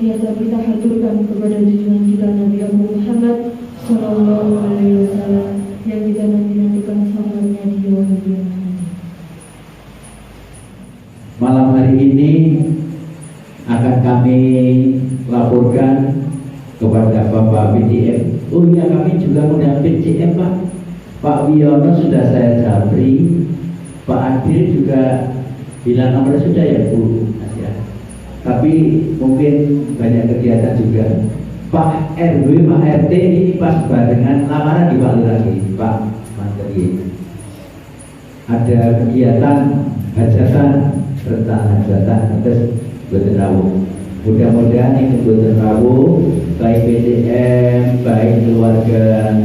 senantiasa kita haturkan kepada junjungan kita Nabi Muhammad Sallallahu Alaihi Wasallam yang kita nanti-nantikan sahabatnya di yaumul qiyamah. Malam hari ini akan kami laporkan kepada Bapak PDM. Oh iya, kami juga undang PDM Pak. Pak Wiono sudah saya japri, Pak Adil juga bilang nomor sudah ya Bu. Ya. Tapi mungkin banyak kegiatan juga. Pak RW, Pak RT ini pas barengan lamaran di Bali lagi, Pak Menteri. Ada kegiatan hajatan, rencana hajatan, terus berterawuh. Mudah-mudahan ini berterawuh, baik PDM, baik keluarga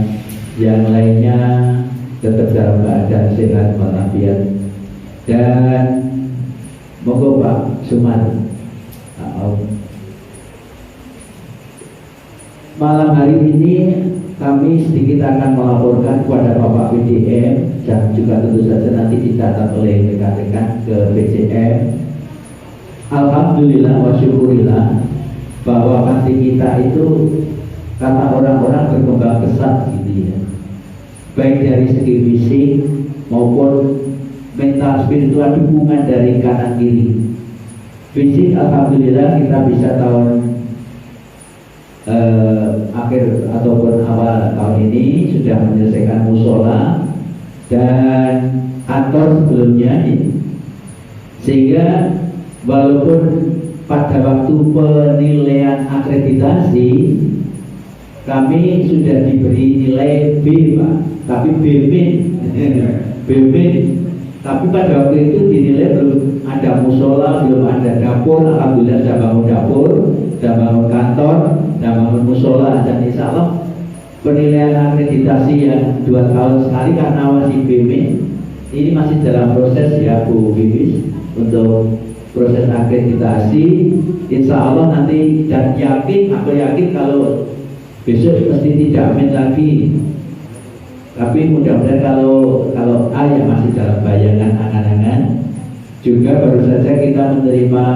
yang lainnya tetap dalam keadaan sehat walafiat. Dan monggo Pak Sumar. Malam hari ini kami sedikit akan melaporkan kepada Bapak PDM dan juga tentu saja nanti dicatat oleh rekan-rekan ke PCM. Alhamdulillah wa syukurillah bahwa panti kita itu kata orang-orang berkembang pesat gitu ya. Baik dari segi fisik maupun mental spiritual, dukungan dari kanan kiri. Fisik alhamdulillah kita bisa tahun akhir ataupun awal tahun ini sudah menyelesaikan musola dan kantor sebelumnya ini. Sehingga walaupun pada waktu penilaian akreditasi kami sudah diberi nilai B Pak, tapi B-, tapi pada waktu itu dinilai belum ada musola, belum ada dapur. Alhamdulillah sudah bangun dapur, sudah bangun kantor, sudah bangun musola, dan insya Allah penilaian akreditasi yang 2 tahun sekali karena masih B-, ini masih dalam proses ya Bu Bibis untuk proses akreditasi. Insya Allah nanti, dan aku yakin kalau besok mesti tidak main lagi. Tapi mudah-mudahan kalau A ya masih dalam bayangan angan-angan. Juga baru saja kita menerima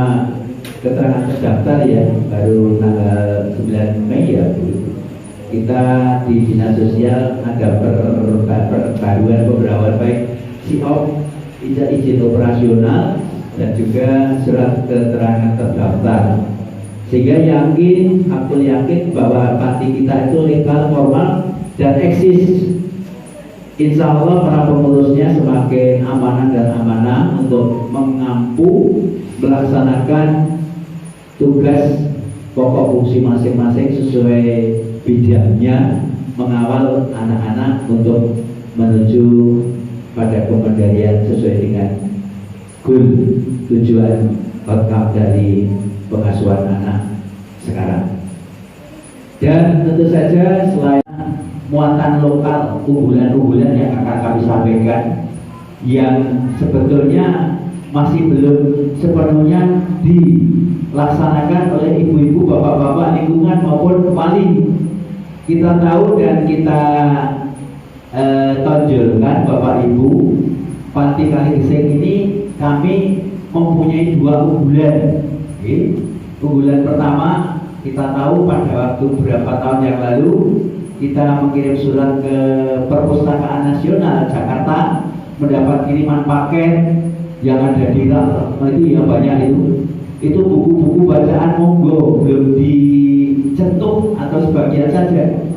keterangan terdaftar ya, baru tanggal 9 Mei ya Bu. Kita di Dinas Sosial ada perbaruan beberapa baik SIOP, izin operasional, dan juga surat keterangan terdaftar. Sehingga aku yakin bahwa panti kita itu legal, formal, dan eksis. Insya Allah para pengurusnya semakin amanah dan amanah untuk mengampu melaksanakan tugas pokok fungsi masing-masing sesuai bidangnya, mengawal anak-anak untuk menuju pada pemberdayaan sesuai dengan goal, tujuan outcome dari pengasuhan anak sekarang. Dan tentu saja selain muatan lokal, unggulan-unggulan yang akan kami sampaikan yang sebetulnya masih belum sepenuhnya dilaksanakan oleh ibu-ibu, bapak-bapak lingkungan maupun wali. Kita tahu dan kita tonjolkan Bapak Ibu, Panti Kaligeseng ini kami mempunyai 2 unggulan. Unggulan pertama, kita tahu pada waktu beberapa tahun yang lalu kita mengirim surat ke Perpustakaan Nasional Jakarta mendapat kiriman paket yang ada di itu yang banyak itu buku-buku bacaan monggo, belum dicentuh atau sebagian saja.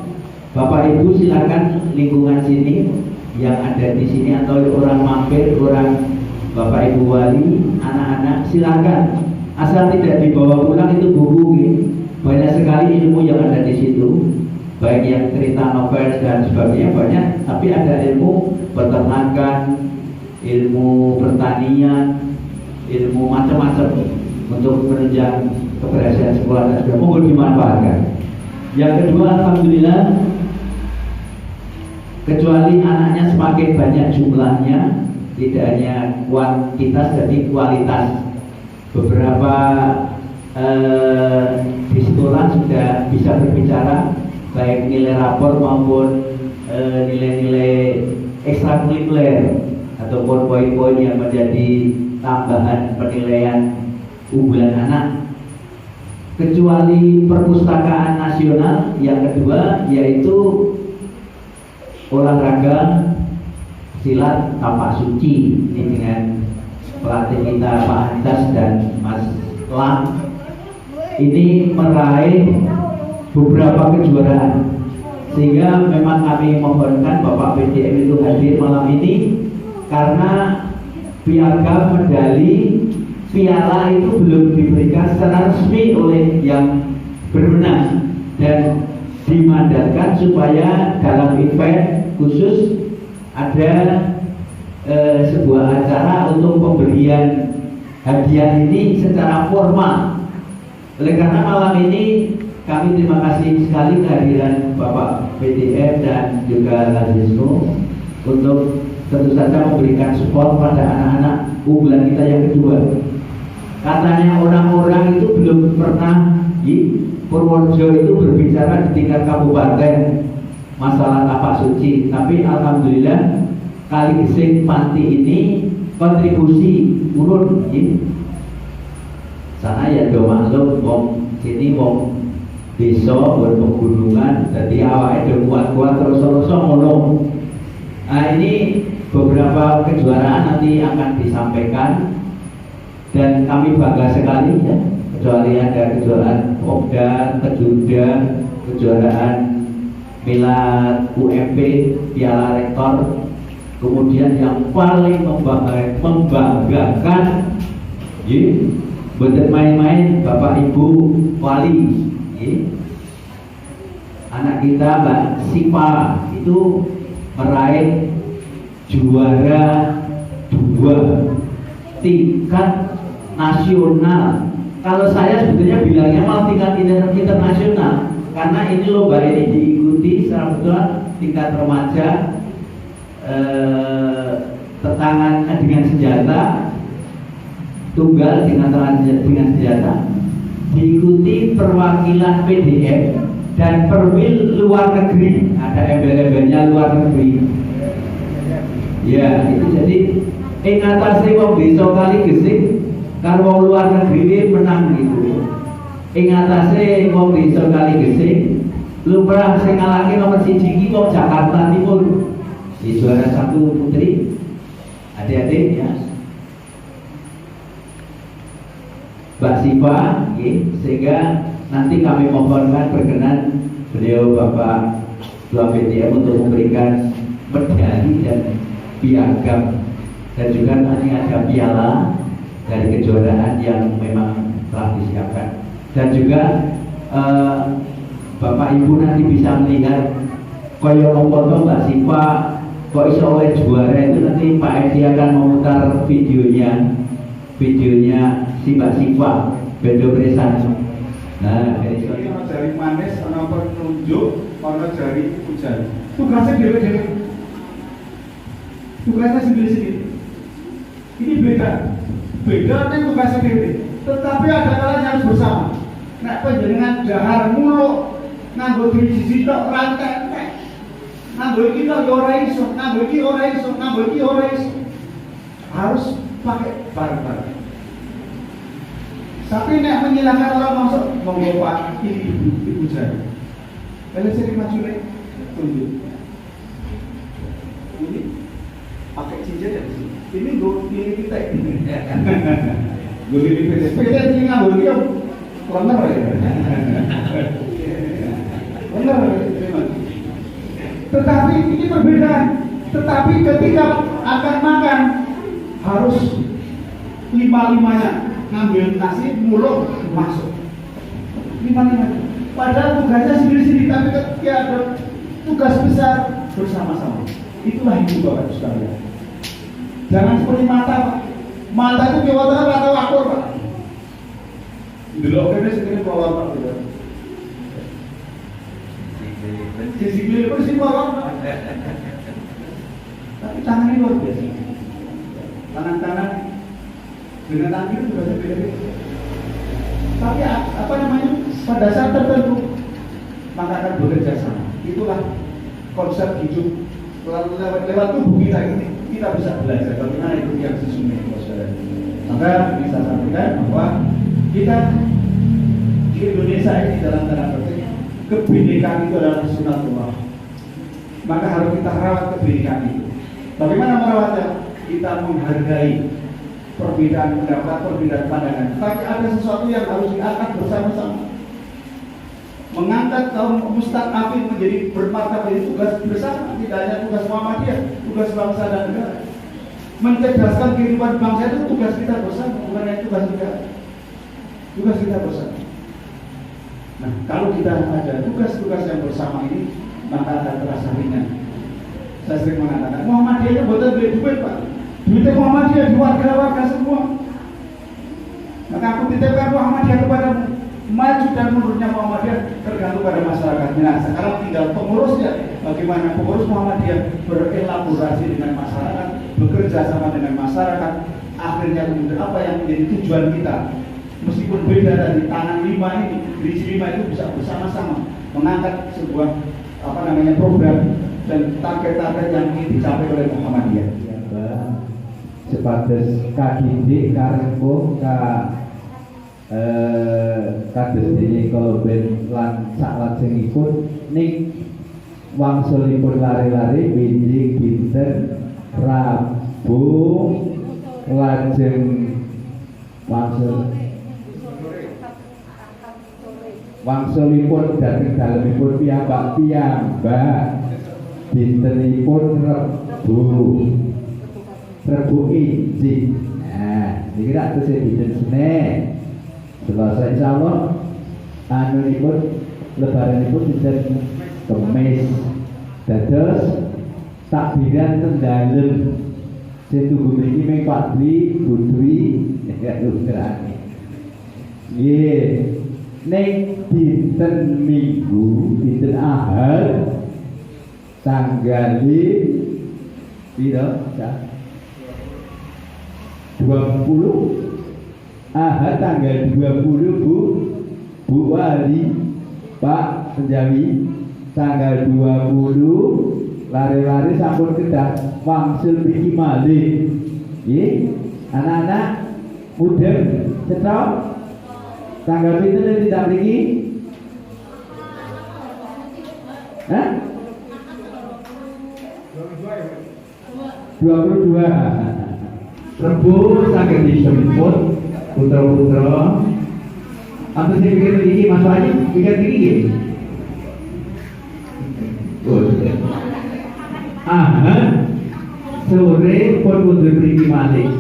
Bapak Ibu silakan lingkungan sini yang ada di sini atau orang mampir, orang Bapak Ibu wali, anak-anak silakan, asal tidak dibawa pulang itu buku. Banyak sekali ilmu yang ada di situ, baik yang cerita novel dan sebagainya banyak, tapi ada ilmu peternakan, ilmu pertanian, ilmu macam-macam untuk menunjang keberhasilan sekolah dan sebagainya. Mohon dimanfaatkan. Yang kedua, alhamdulillah, kecuali anaknya semakin banyak jumlahnya, tidak hanya kuantitas tapi kualitas. Beberapa di sekolah sudah bisa berbicara baik nilai rapor maupun nilai-nilai ekstrakurikuler ataupun poin-poin yang menjadi tambahan penilaian unggulan anak. kecuali perpustakaan nasional. Yang kedua yaitu olahraga silat tapak suci, ini dengan pelatih kita Pak Antas dan Mas Lang. Ini meraih beberapa kejuaraan, sehingga memang kami mohonkan Bapak PDM itu hadir malam ini, karena piagam, medali, piala itu belum diberikan secara resmi oleh yang berwenang, dan dimandatkan supaya dalam event khusus ada sebuah acara untuk pemberian hadiah ini secara formal. Oleh karena malam ini kami terima kasih sekali kehadiran Bapak PDM dan juga Lazisno untuk tentu saja memberikan support pada anak-anak unggulan kita yang kedua. Katanya orang-orang itu belum pernah di Purworejo itu berbicara di tingkat kabupaten masalah tapak suci, tapi alhamdulillah Kali Gesing Panti ini kontribusi urun sana ya do maklum wong sini wong desa berpegunungan, jadi awalnya do kuat-kuat terus-terus ngono. Nah, ini beberapa kejuaraan nanti akan disampaikan dan kami bangga sekali ya, kecuali ada kejuaraan Pokda, Kejuda, kejuaraan Milad UMP, Piala Rektor, kemudian yang paling membanggakan bener main-main Bapak Ibu Wali, anak kita Mbak Sipa itu meraih juara 2 tingkat nasional. Kalau saya sebetulnya bilangnya malah tingkat internasional, karena ini lomba ini diikuti secara betul tingkat remaja, tentangan dengan senjata, tunggal dengan senjata, diikuti perwakilan PDM dan perwil luar negeri, ada embel-embelnya luar negeri. Ya, itu jadi ingatasi wong desa Kali Gesing karo wong luar negeri menang gitu. Ingatasi wong desa Kali Gesing lumrah sing ngalahke nomor 1 iki wong Jakarta Timur. Di juara 1 putri. Adik-adik ya. Mbak Siva, sehingga nanti kami mohonkan berkenan beliau Bapak Ketua PDM untuk memberikan medali dan piagam, dan juga nanti ada piala dari kejuaraan yang memang telah disiapkan, dan juga Bapak Ibu nanti bisa melihat koyo foto Mbak Siva kok iso oleh juara itu. Nanti Pak Edi akan memutar videonya si Mbak Siva Bedo Presan. Nah, ini ono jari manis, ono penunjuk, ono jari hujan. Tugasnya dewe-dewe. Tugasnya sendiri-sendiri. Ini beda dengan tugasnya dewe. Tetapi ada kalanya harus bersama. Nek panjenengan dahar muluk nganggo diri siji tok rantek. Nganggo iki tok ora iso, nganggo iki ora iso, nganggo iki ora iso. Harus pakai bareng-bareng. Tapi nek menyilahkan orang masuk monggo Pak, ini ibu jari. Kalau sering maju nih, tunjuk. Ini pakai cincin ya sih. Ini gue pilih kita ini. Gue pilih PDP. PDP ini nggak boleh bener ya. Bener. Tetapi ini perbedaan. Tetapi ketika akan makan harus 5-5-nya. Ngambil nasi muluk masuk 5-5. Padahal tugasnya sendiri-sendiri, tapi ketika ada tugas besar bersama-sama. Itulah hidup Bapak sekalian. Jangan seperti mata, Pak. Mata itu kewatan atau akur, Pak. Delok kene segini bawah Pak. Sisi kiri pun sih bawah. Tapi tangannya luar biasa. Tangan-tangan dengan tangan itu juga beda-beda. Tapi apa namanya, pada saat tertentu maka akan bekerja sama. Itulah konsep hidup lewat tubuh kita ini. Kita bisa belajar bagaimana itu yang sesungguhnya, saudara. Maka bisa sampaikan bahwa kita Indonesia ini dalam tanda petik kebinekaan itu adalah sunatullah. Maka harus kita rawat kebinekaan itu. Bagaimana merawatnya? Kita menghargai perbedaan pendapat, perbedaan pandangan. Tapi ada sesuatu yang harus diangkat bersama-sama. Mengangkat kaum mustaqabin menjadi bermartabat itu tugas bersama, tidak hanya tugas Muhammadiyah, tugas bangsa dan negara. Mencerdaskan kehidupan bangsa itu tugas kita bersama, bukan hanya tugas negara. Tugas kita bersama. Nah, kalau kita ada tugas-tugas yang bersama ini, maka akan terasa ringan. Saya sering mengatakan, Muhammadiyah bukan beli duit, Pak. Duitnya Muhammadiyah di warga-warga semua. Maka aku titipkan Muhammadiyah kepadamu. Maju dan mundurnya Muhammadiyah tergantung pada masyarakatnya. Nah, sekarang tinggal pengurusnya. Bagaimana pengurus Muhammadiyah berelaborasi dengan masyarakat, bekerja sama dengan masyarakat. Akhirnya kemudian apa yang menjadi tujuan kita? Meskipun beda dari tangan lima ini, berisi lima itu bisa bersama-sama mengangkat sebuah program dan target-target yang ingin dicapai oleh Muhammadiyah. Ya, Mbak. Sebatas KDD Karempo kados dene kalau ben lan sak lajengipun ning wangsulipun lari-lari wingi dinten Rabu lajeng wangsulipun dhateng dalemipun piyambak dintenipun Rebu Injil. Nah, niki rak tesih dinten Senin. Selasa insyaallah anunipun lebaranipun dinten Kamis. Dados takbiran teng dalem. Sing tunggu mriki mung Pak Dwi, Bu Dwi, ya lukrane. Nggih. Ning dinten Minggu, dinten Ahad tanggal piro? 20 Ahad tanggal 20 Bu Wali Pak Penjawi tanggal 20 lari-lari sampun kedah wangsul mriki malih. Nggih, anak-anak mudeng cetok tanggal pinten tidak mriki? Hah? 22 Rebu saged disebut putra-putra. Apa sih pikir iki Mas Wahyu? Pikir iki. Sore pun mundur mriki malih.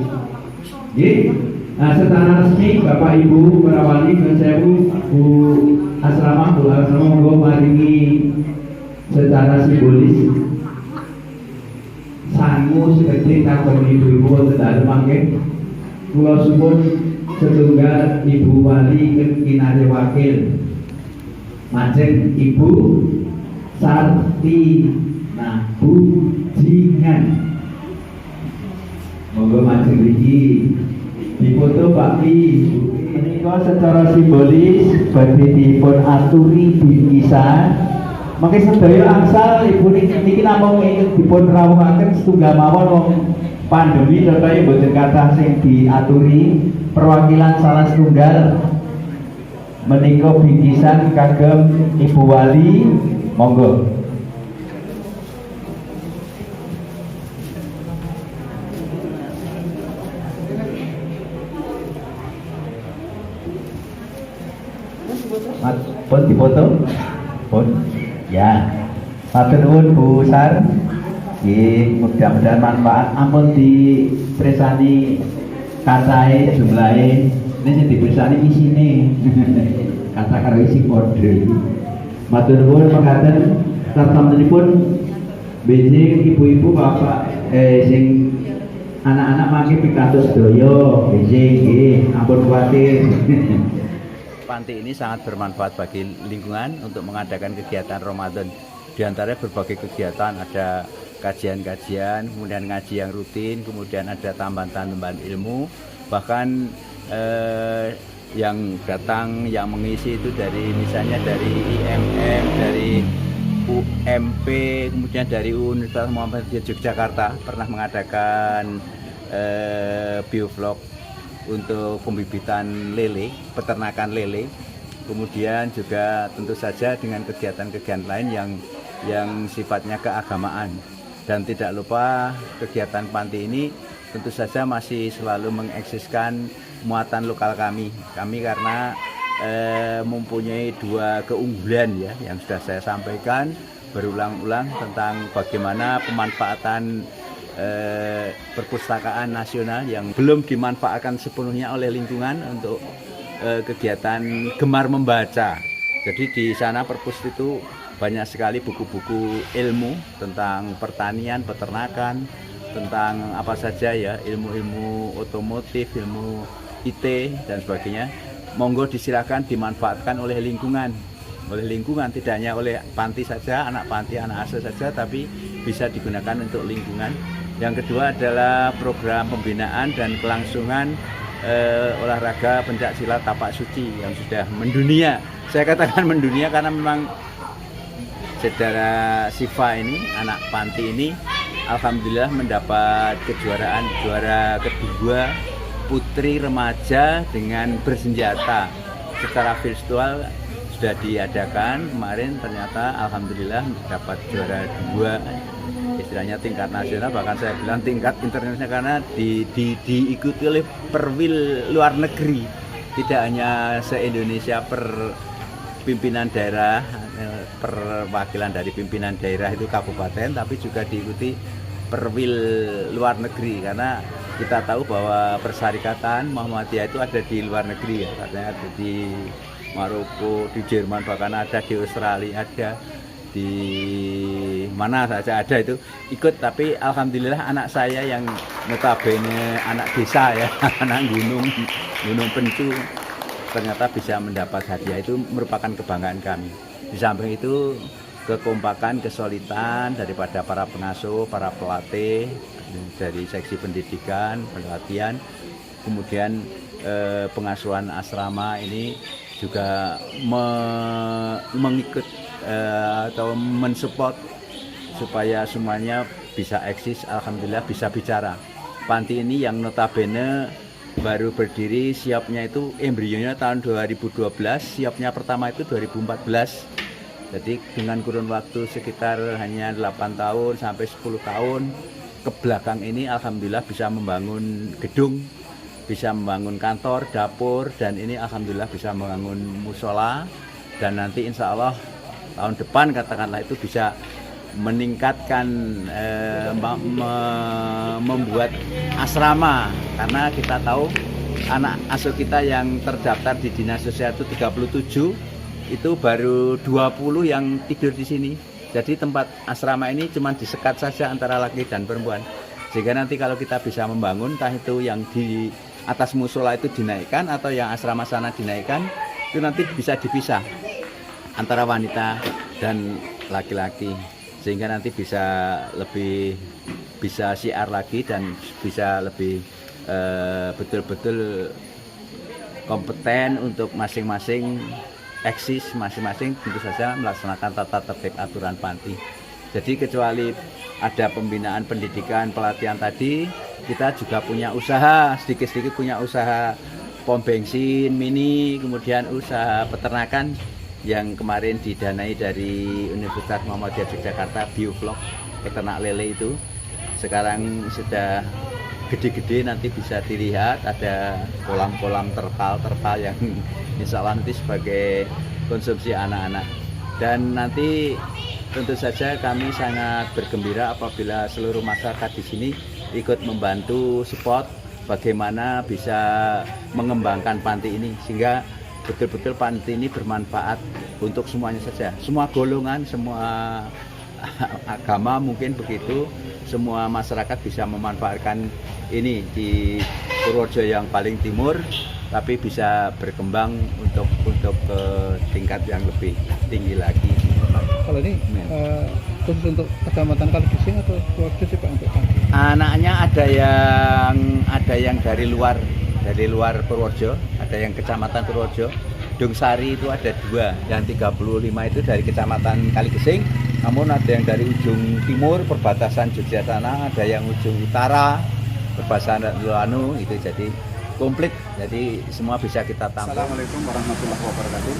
Nggih. Nah, secara resmi Bapak Ibu para wali nuwun sewu Bu Asrama monggo maringi secara simbolis sangu segede kagem ibu-ibu wonten dalem mangke. Kula suwun setunggal Ibu Wali kinarya wakil. Majeng Ibu Sarti Nabujingan. Monggo majeng iki dipoto Pak Pi. Menika secara simbolis badhe dipun aturi bingkisan. Mangke sedaya angsal Ibu niki namung dipun rawuhaken setunggal mawon wong pandemi contohnya boten kathah sing diaturi perwakilan salah setunggal menika bingkisan kagem Ibu Wali. Monggo. Pun dipoto? Pun? Ya. Matur nuwun Bu Sar. Nggih, mudah-mudahan manfaat. Ampun dipresani kacahe jumlahe. Ini sing dipresani isine. Kata karo isi kode. Matur nuwun mekaten tatamipun benjing ibu-ibu bapak sing anak-anak mangke pitados sedaya benjing nggih, ampun kuwatir. Panti ini sangat bermanfaat bagi lingkungan untuk mengadakan kegiatan Ramadan. Di antaranya berbagai kegiatan, ada kajian-kajian, kemudian ngaji yang rutin, kemudian ada tambahan-tambahan ilmu. Bahkan yang datang, yang mengisi itu dari misalnya dari IMM, dari UMP, kemudian dari Universitas Muhammadiyah Yogyakarta pernah mengadakan biovlog untuk pembibitan lele, peternakan lele. kemudian juga tentu saja dengan kegiatan-kegiatan lain yang sifatnya keagamaan. Dan tidak lupa kegiatan panti ini tentu saja masih selalu mengeksiskan muatan lokal kami karena mempunyai dua keunggulan ya yang sudah saya sampaikan berulang-ulang tentang bagaimana pemanfaatan perpustakaan nasional yang belum dimanfaatkan sepenuhnya oleh lingkungan untuk kegiatan gemar membaca. Jadi di sana perpus itu banyak sekali buku-buku ilmu tentang pertanian, peternakan, tentang apa saja ya, ilmu-ilmu otomotif, ilmu IT dan sebagainya. Monggo disilakan dimanfaatkan oleh lingkungan. Oleh lingkungan, tidak hanya oleh panti saja, anak panti, anak asuh saja, tapi bisa digunakan untuk lingkungan. Yang kedua adalah program pembinaan dan kelangsungan olahraga pencak silat tapak suci yang sudah mendunia. Saya katakan mendunia karena memang saudara Siva ini, anak panti ini, alhamdulillah mendapat kejuaraan juara kedua putri remaja dengan bersenjata secara virtual sudah diadakan kemarin, ternyata alhamdulillah dapat juara 2, istilahnya tingkat nasional, bahkan saya bilang tingkat internasional karena diikuti oleh perwil luar negeri, tidak hanya se-Indonesia per pimpinan daerah, perwakilan dari pimpinan daerah itu kabupaten, tapi juga diikuti perwil luar negeri karena kita tahu bahwa persyarikatan Muhammadiyah itu ada di luar negeri ya, katanya ada di Maroko, di Jerman, bahkan ada di Australia, ada di mana saja ada itu ikut. Tapi alhamdulillah anak saya yang notabene anak desa ya, anak gunung pencu, ternyata bisa mendapat hadiah, itu merupakan kebanggaan kami. Di samping itu kekompakan, kesolidan daripada para pengasuh, para pelatih dari seksi pendidikan, pelatihan, kemudian pengasuhan asrama ini juga mengikut atau mensupport supaya semuanya bisa eksis, alhamdulillah bisa bicara. Panti ini yang notabene baru berdiri, siapnya itu embrionya tahun 2012, siapnya pertama itu 2014. Jadi dengan kurun waktu sekitar hanya 8 tahun sampai 10 tahun ke belakang ini alhamdulillah bisa membangun gedung, bisa membangun kantor, dapur, dan ini alhamdulillah bisa membangun musola, dan nanti insya Allah tahun depan katakanlah itu bisa meningkatkan membuat asrama, karena kita tahu anak asuh kita yang terdaftar di dinas sosial itu 37, itu baru 20 yang tidur di sini. Jadi tempat asrama ini cuma disekat saja antara laki dan perempuan, sehingga nanti kalau kita bisa membangun, entah itu yang di atas musola itu dinaikkan atau yang asrama sana dinaikkan, itu nanti bisa dipisah antara wanita dan laki-laki, sehingga nanti bisa lebih bisa syiar lagi dan bisa lebih betul-betul kompeten untuk masing-masing eksis, masing-masing tentu saja melaksanakan tata tertib aturan panti. Jadi kecuali ada pembinaan pendidikan pelatihan tadi, kita juga punya usaha, sedikit-sedikit punya usaha pom bensin mini, kemudian usaha peternakan yang kemarin didanai dari Universitas Muhammadiyah Yogyakarta, Biovlog, peternak lele itu. Sekarang sudah gede-gede, nanti bisa dilihat ada kolam-kolam terpal yang insya Allah nanti sebagai konsumsi anak-anak. Dan nanti tentu saja kami sangat bergembira apabila seluruh masyarakat di sini ikut membantu support bagaimana bisa mengembangkan panti ini, sehingga betul-betul panti ini bermanfaat untuk semuanya saja, semua golongan, semua agama mungkin begitu, semua masyarakat bisa memanfaatkan ini di Purworejo yang paling timur, tapi bisa berkembang untuk ke tingkat yang lebih tinggi lagi. Kalau ini khusus untuk kecamatan Kaligesing atau Purworejo sih Pak untuk panti? Anaknya ada yang dari luar Purworejo, ada yang kecamatan Purworejo. Dungsari itu ada 2, yang 35 itu dari kecamatan Kaligesing, namun ada yang dari ujung timur perbatasan Jogja sana, ada yang ujung utara perbatasan Lanu itu. Jadi komplit, jadi semua bisa kita tampung. Assalamualaikum warahmatullahi wabarakatuh.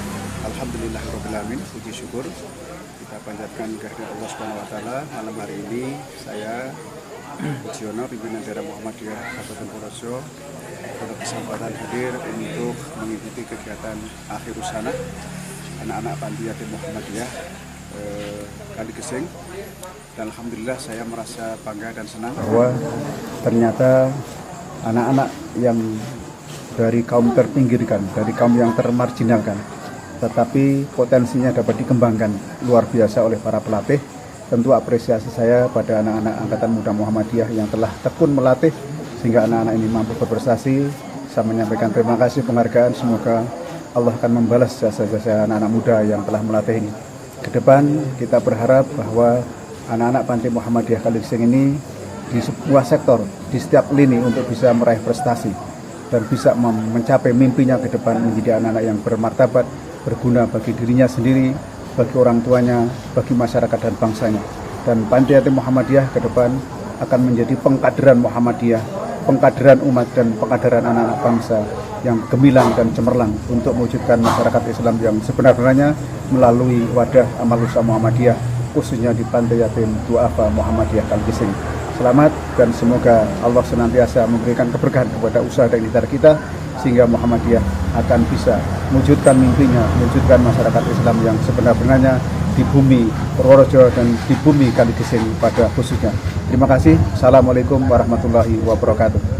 Alhamdulillahirobbilalamin. Puji syukur kita panjatkan kehadirat Allah Subhanahu Wa Taala. Malam hari ini saya Pujiono, pimpinan daerah Muhammadiyah Kabupaten Purworejo, pada kesempatan hadir untuk mengikuti kegiatan akhir usana anak-anak panti yatim Muhammadiyah Kaligeseng. Dan alhamdulillah saya merasa bangga dan senang bahwa ternyata anak-anak yang dari kaum terpinggirkan, dari kaum yang termarginalkan, tetapi potensinya dapat dikembangkan luar biasa oleh para pelatih. Tentu apresiasi saya pada anak-anak Angkatan Muda Muhammadiyah yang telah tekun melatih sehingga anak-anak ini mampu berprestasi. Saya menyampaikan terima kasih, penghargaan, semoga Allah akan membalas jasa-jasa anak-anak muda yang telah melatih ini. Ke depan kita berharap bahwa anak-anak Panti Muhammadiyah Kaligeseng ini di sebuah sektor, di setiap lini untuk bisa meraih prestasi dan bisa mencapai mimpinya ke depan menjadi anak-anak yang bermartabat, berguna bagi dirinya sendiri, bagi orang tuanya, bagi masyarakat dan bangsanya. Dan Panti Yatim Muhammadiyah ke depan akan menjadi pengkaderan Muhammadiyah, pengkaderan umat dan pengkaderan anak-anak bangsa yang gemilang dan cemerlang untuk mewujudkan masyarakat Islam yang sebenarnya melalui wadah amal usaha Muhammadiyah, khususnya di Panti Yatim Du'afa Muhammadiyah Kaligeseng. Selamat dan semoga Allah senantiasa memberikan keberkahan kepada usaha dan ikhtiar kita sehingga Muhammadiyah akan bisa mewujudkan mimpinya, mewujudkan masyarakat Islam yang sebenar-benarnya di bumi Purworejo dan di bumi Kaligeseng pada khususnya. Terima kasih. Assalamualaikum warahmatullahi wabarakatuh.